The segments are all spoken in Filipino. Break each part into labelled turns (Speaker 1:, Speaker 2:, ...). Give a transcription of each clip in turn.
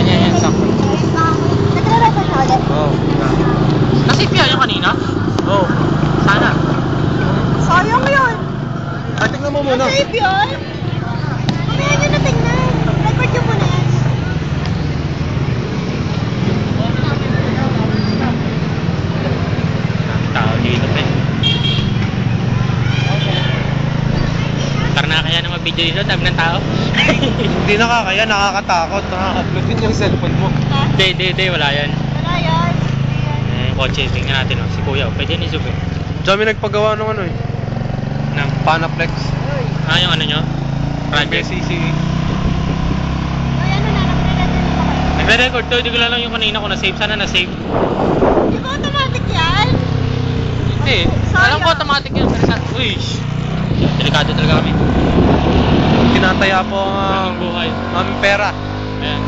Speaker 1: Yan, sakto.
Speaker 2: Nagrarata siya ulit?
Speaker 1: Oo.
Speaker 3: Nasip yan yung kanina?
Speaker 1: Oo.
Speaker 3: Sana.
Speaker 2: Sayang yun.
Speaker 1: Ay, tignan mo muna.
Speaker 2: Nasave yun? Mamaya nyo na tingnan. Record nyo muna yan.
Speaker 3: Tao dito pa eh. Parang nakakaya na mag-video dito, dami ng tao.
Speaker 1: Hindi nakakaya, nakakatakot. Nakaka-upload din yung cellphone mo.
Speaker 3: Hindi, wala yan.
Speaker 2: Wala yan.
Speaker 3: Kotse, tingnan natin si kuya, pwede ni Zub eh.
Speaker 1: Dami nagpagawa ng ano eh.
Speaker 3: Ng
Speaker 1: Panaplex.
Speaker 3: yung ano nyo? Project.
Speaker 1: BCC.
Speaker 2: Ay, ano na, nagre-record nyo ba kayo?
Speaker 3: Nagre-record to, hindi ko lang yung kanina ko na-save. Sana na-save.
Speaker 2: Di ba automatic yan?
Speaker 3: Hindi.
Speaker 2: Sayang.
Speaker 3: Alam ko automatic yun. Pero sa... Uy! Delikado talaga kami.
Speaker 1: Tinataya po
Speaker 3: Ang
Speaker 1: ang
Speaker 3: buhay.
Speaker 1: aming pera.
Speaker 3: Ayan.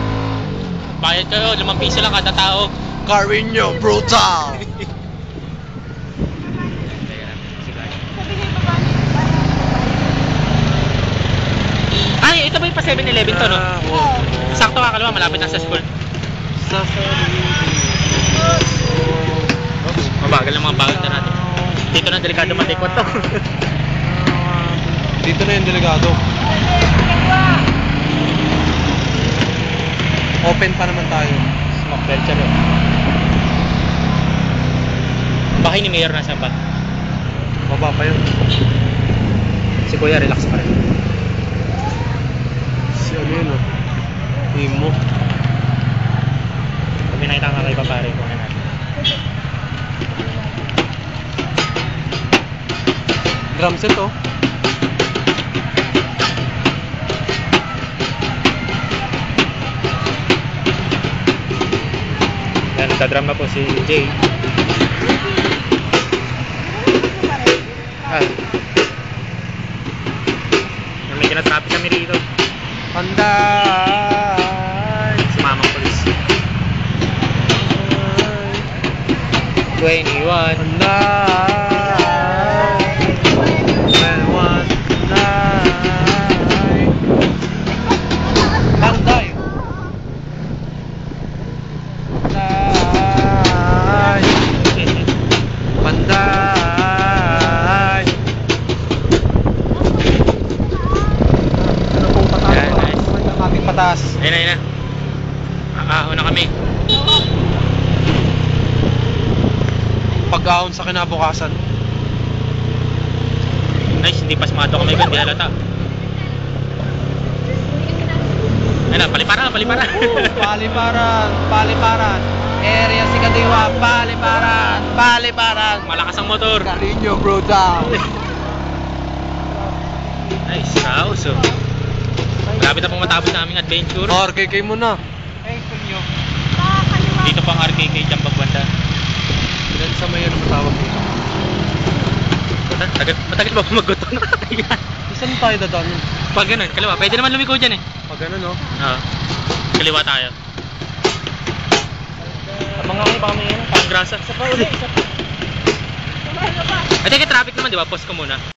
Speaker 3: Bayad kayo, 5 piso lang kada tao.
Speaker 1: Carino Brutal!
Speaker 2: Sabi niyo ba
Speaker 3: Ay, ito ba yung pa 7-Eleven to, no?
Speaker 2: Oo.
Speaker 3: Sakto kakalawa, malapit na sa school. Mabagal ng mga bawal na natin. Dito na delikado matikot to.
Speaker 1: Dito na yung delegado. Open pa naman tayo.
Speaker 3: Smoke belcher yun. Bahay ni Mayor nasa ba?
Speaker 1: Baba pa yun.
Speaker 3: Si Kuya relax pa rin.
Speaker 1: Si ano yun oh. Imo.
Speaker 3: Kami nakita nga kay papare ko natin.
Speaker 1: Drum set oh.
Speaker 3: Yan, nagdadrum na po si Jay. Ah. May kinatrapik kami rito.
Speaker 1: Panday!
Speaker 3: Si Mamang Polis. 21.
Speaker 1: Panday! 21 Panday! Panday! Panday! Panday! Ano pong pataas?
Speaker 3: Yan, nice.
Speaker 1: Ang ating pataas.
Speaker 3: Ayun na. Aahon na kami.
Speaker 1: Pag-ahon sa kinabukasan.
Speaker 3: Nice, hindi pasmado kami kundi halata. Ayun na, paliparan.
Speaker 1: Paliparan. Area Sigadiwa, paliparan.
Speaker 3: Malakas ang motor.
Speaker 1: Carino Brutal.
Speaker 3: Nice, house oh. Malapit na pong matapos na aming adventure.
Speaker 1: RKK mo na.
Speaker 3: Dito pang RKK Jambag Banda.
Speaker 1: Ilan sa may ano matawag dito?
Speaker 3: Matagal ba maguto na?
Speaker 1: Saan tayo dadaan?
Speaker 3: Pag ganun, kaliwa. Pwede naman lumiko dyan eh.
Speaker 1: Pag ano no?
Speaker 3: Oo. Kaliwa tayo. Mga ano ba kami yun? Pang grasa. Ay, teka, traffic naman, di ba? Pause ko muna.